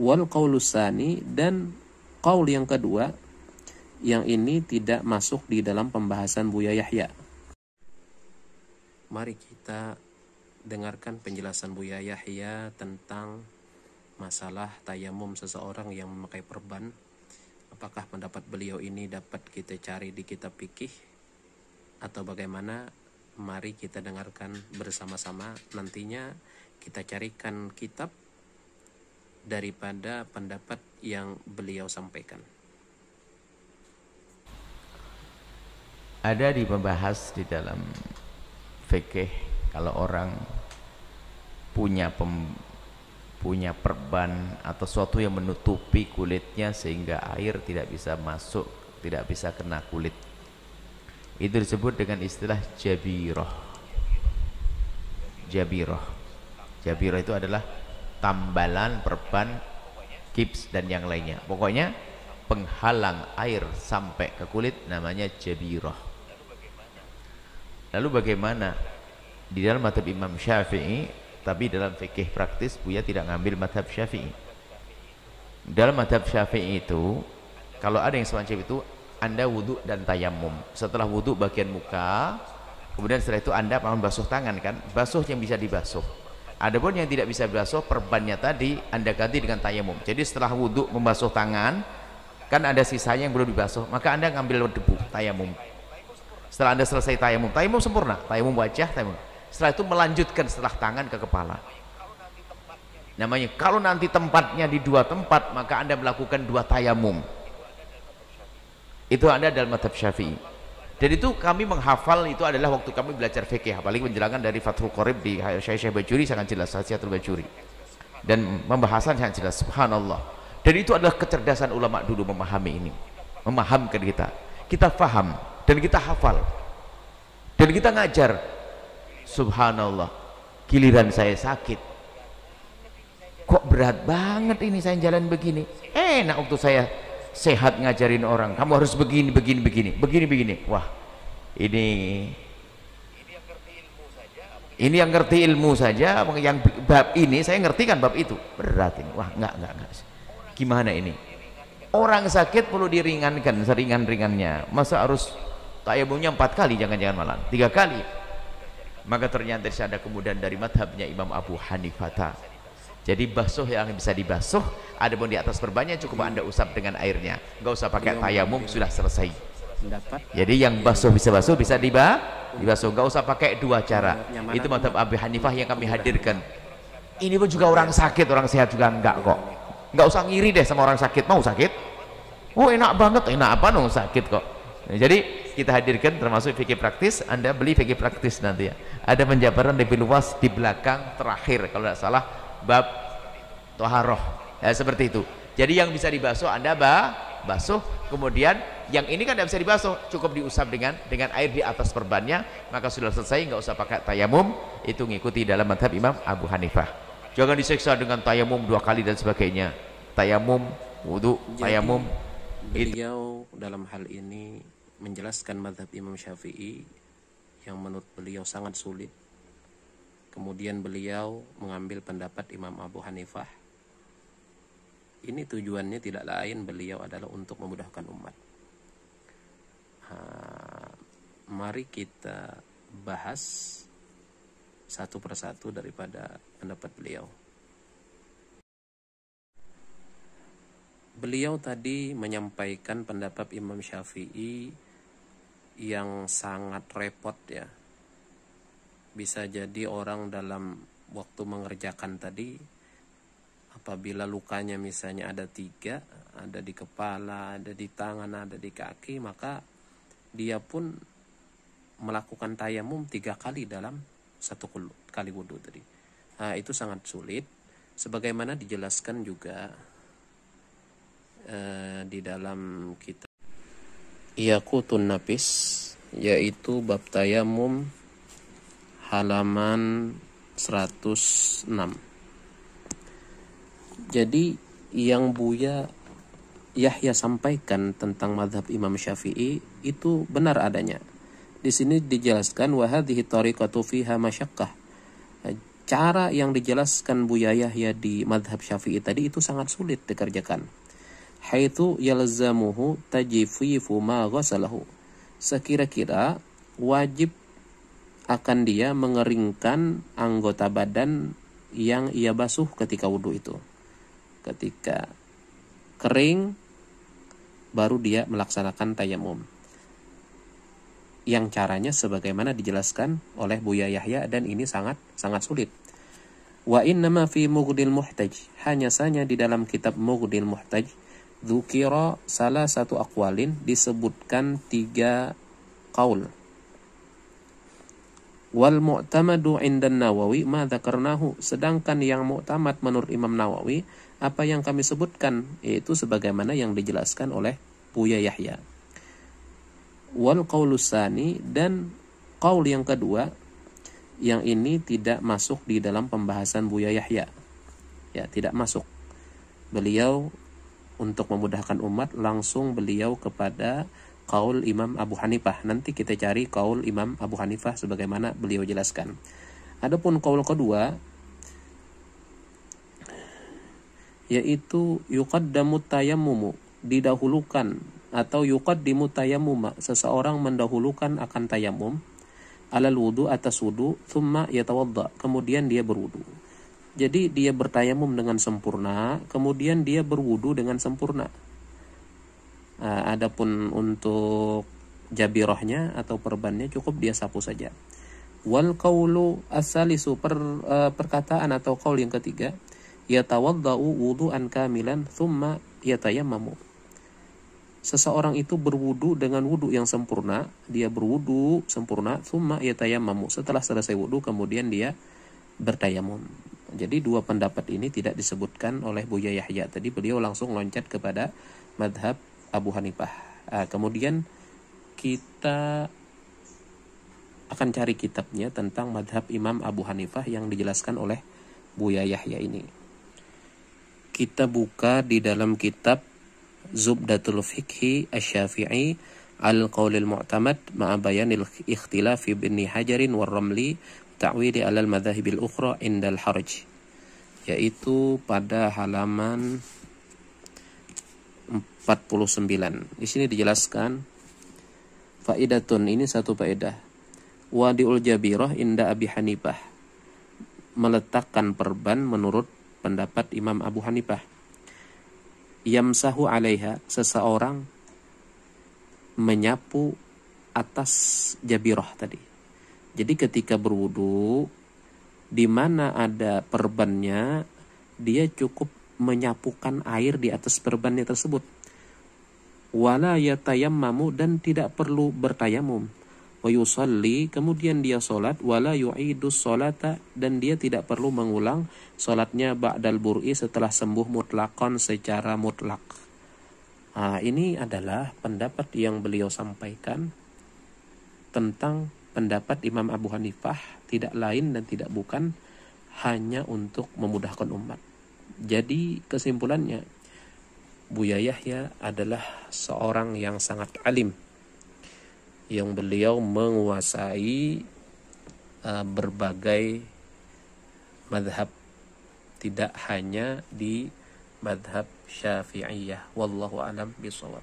Wal qaulusani, dan qaul yang kedua, yang ini tidak masuk di dalam pembahasan Buya Yahya. Mari kita dengarkan penjelasan Buya Yahya tentang masalah tayamum seseorang yang memakai perban. Apakah pendapat beliau ini dapat kita cari di kitab fikih atau bagaimana? Mari kita dengarkan bersama-sama. Nantinya kita carikan kitab daripada pendapat yang beliau sampaikan. Ada dibahas di dalam fikih kalau orang punya perban atau sesuatu yang menutupi kulitnya sehingga air tidak bisa masuk, tidak bisa kena kulit, itu disebut dengan istilah jabiroh. Jabiroh itu adalah tambalan, perban, gips dan yang lainnya. Pokoknya penghalang air sampai ke kulit namanya jabiroh. Lalu bagaimana di dalam mazhab Imam Syafi'i, tapi dalam fikih praktis Buya tidak ngambil mazhab Syafi'i. Dalam mazhab Syafi'i itu kalau ada yang semacam itu, Anda wudhu dan tayamum. Setelah wudhu bagian muka, kemudian setelah itu Anda mau basuh tangan kan, basuh yang bisa dibasuh. Adapun yang tidak bisa dibasuh, perbannya tadi Anda ganti dengan tayamum. Jadi setelah wudhu membasuh tangan, kan ada sisanya yang belum dibasuh, maka Anda ngambil debu, tayamum. Setelah Anda selesai tayamum, tayamum sempurna, tayamum wajah, tayamum. Setelah itu melanjutkan setelah tangan ke kepala. Namanya kalau nanti tempatnya di dua tempat, maka Anda melakukan dua tayamum. Itu Anda dalam mazhab Syafi'i. Dan itu kami menghafal, itu adalah waktu kami belajar fikih, apalagi penjelasan dari Fathul Qorib di Syekh Bajuri sangat jelas, Hasiatul Bajuri. Dan pembahasan sangat jelas, subhanallah. Dan itu adalah kecerdasan ulama dulu memahami ini, memahamkan kita. Kita faham dan kita hafal dan kita ngajar. Subhanallah, giliran saya sakit, kok berat banget ini saya jalan begini. Enak waktu saya sehat ngajarin orang, kamu harus begini. Wah, ini yang ngerti ilmu saja, yang bab ini saya ngerti kan, bab itu berat ini. Wah, enggak. Gimana ini? Orang sakit perlu diringankan seringan-ringannya. Masa harus tayamumnya 4 kali, jangan-jangan malah 3 kali. Maka ternyata ada kemudian dari madhabnya Imam Abu Hanifah. Jadi basuh yang bisa dibasuh, adapun di atas perbannya cukup Anda usap dengan airnya, nggak usah pakai tayamum, sudah selesai. Jadi yang basuh bisa basuh, bisa dibasuh, nggak usah pakai dua cara. Itu madhab Abu Hanifah yang kami hadirkan. Ini pun juga orang sakit, orang sehat juga enggak kok. Nggak usah ngiri deh sama orang sakit. Mau sakit? Oh enak banget, enak apa dong sakit kok. Nah, jadi kita hadirkan termasuk fikih praktis. Anda beli fikih praktis nanti ya, ada penjabaran lebih luas di belakang terakhir kalau tidak salah, bab toharoh ya, seperti itu. Jadi yang bisa dibasuh Anda basuh, kemudian yang ini kan tidak bisa dibasuh, cukup diusap dengan air di atas perbannya, maka sudah selesai, nggak usah pakai tayamum. Itu ngikuti dalam mazhab Imam Abu Hanifah. Jangan disiksa dengan tayamum 2 kali dan sebagainya. Tayamum, wudhu, tayamum. Beliau dalam hal ini menjelaskan mazhab Imam Syafi'i yang menurut beliau sangat sulit. Kemudian beliau mengambil pendapat Imam Abu Hanifah. Ini tujuannya tidak lain, beliau adalah untuk memudahkan umat. Mari kita bahas satu persatu daripada pendapat beliau. Beliau tadi menyampaikan pendapat Imam Syafi'i yang sangat repot ya. Bisa jadi orang dalam waktu mengerjakan tadi, apabila lukanya misalnya ada 3, ada di kepala, ada di tangan, ada di kaki, maka dia pun melakukan tayamum 3 kali dalam 1 kali wudhu tadi. Itu sangat sulit, sebagaimana dijelaskan juga di dalam kitab Yaqutun Nafis, yaitu bab tayamum halaman 106. Jadi yang Buya Yahya sampaikan tentang mazhab Imam Syafi'i itu benar adanya. Di sini dijelaskan wa hadhihi tariqatu fiha masyaqqah. cara yang dijelaskan Buya Yahya di madhab Syafi'i tadi itu sangat sulit dikerjakan. Haitsu yalzamuhu tajfifu ma ghasalahu. Sekira-kira wajib akan dia mengeringkan anggota badan yang ia basuh ketika wudhu itu. Ketika kering baru dia melaksanakan tayamum. Yang caranya sebagaimana dijelaskan oleh Buya Yahya, dan ini sangat sulit. Wa innama fi Mughnil Muhtaj, hanya saja di dalam kitab Mughnil Muhtaj dzukira salah satu aqwalin, disebutkan 3 qaul. Wal mu'tamadu 'inda Nawawi ma dzakarnahu, sedangkan yang mu'tamad menurut Imam Nawawi apa yang kami sebutkan, yaitu sebagaimana yang dijelaskan oleh Buya Yahya. Wal qaulus tsani, dan qaul yang kedua, yang ini tidak masuk di dalam pembahasan Buya Yahya. Ya, tidak masuk. Beliau untuk memudahkan umat langsung beliau kepada qaul Imam Abu Hanifah. Nanti kita cari qaul Imam Abu Hanifah sebagaimana beliau jelaskan. Adapun qaul kedua, yaitu yuqaddamu tayammumu, didahulukan, atau yuqaddimu tayammuma, seseorang mendahulukan akan tayamum, alal wudu, atas wudu, thumma yatawadda, kemudian dia berwudu. Jadi dia bertayamum dengan sempurna, kemudian dia berwudu dengan sempurna. Adapun untuk jabirahnya atau perbannya cukup dia sapu saja. Wal qaulu as-salisu, perkataan atau qaul yang ketiga, yatawaddau wudu'an kamilan thumma yatayammamu. Seseorang itu berwudu dengan wudu yang sempurna, dia berwudu sempurna, thumma yatayammamu, setelah selesai wudu kemudian dia bertayamum. Jadi 2 pendapat ini tidak disebutkan oleh Buya Yahya. Tadi beliau langsung loncat kepada madhab Abu Hanifah. Kemudian kita akan cari kitabnya tentang madhab Imam Abu Hanifah yang dijelaskan oleh Buya Yahya ini. Kita buka di dalam kitab Zubdatul Fiqhi Asy-Syafi'i Al-Qaulil Mu'tamad ma'a bayanil ikhtilafi Ibni Hajarin war Ramli ta'wili 'alal madzahibil ukhra indal haraj, yaitu pada halaman 49. Di sini dijelaskan faidatun, ini satu faedah. Wadi'ul jabirah inda Abi Hanifah, meletakkan perban menurut pendapat Imam Abu Hanifah. Yamsahu 'alaiha, seseorang menyapu atas jabirah tadi. Jadi ketika berwudu, di mana ada perbannya, dia cukup menyapukan air di atas perbannya tersebut. Wala yatayammamu, dan tidak perlu bertayamum. Wa yusalli, kemudian dia salat, wala yu'idus salata, dan dia tidak perlu mengulang salatnya ba'dal bur'i, setelah sembuh mutlaqan, secara mutlak. Ini adalah pendapat yang beliau sampaikan tentang pendapat Imam Abu Hanifah, tidak lain dan tidak bukan hanya untuk memudahkan umat. Jadi kesimpulannya, Buya Yahya adalah seorang yang sangat alim, yang beliau menguasai berbagai madhab, tidak hanya di madhab Syafi'iyah. Wallahu a'lam bishawab.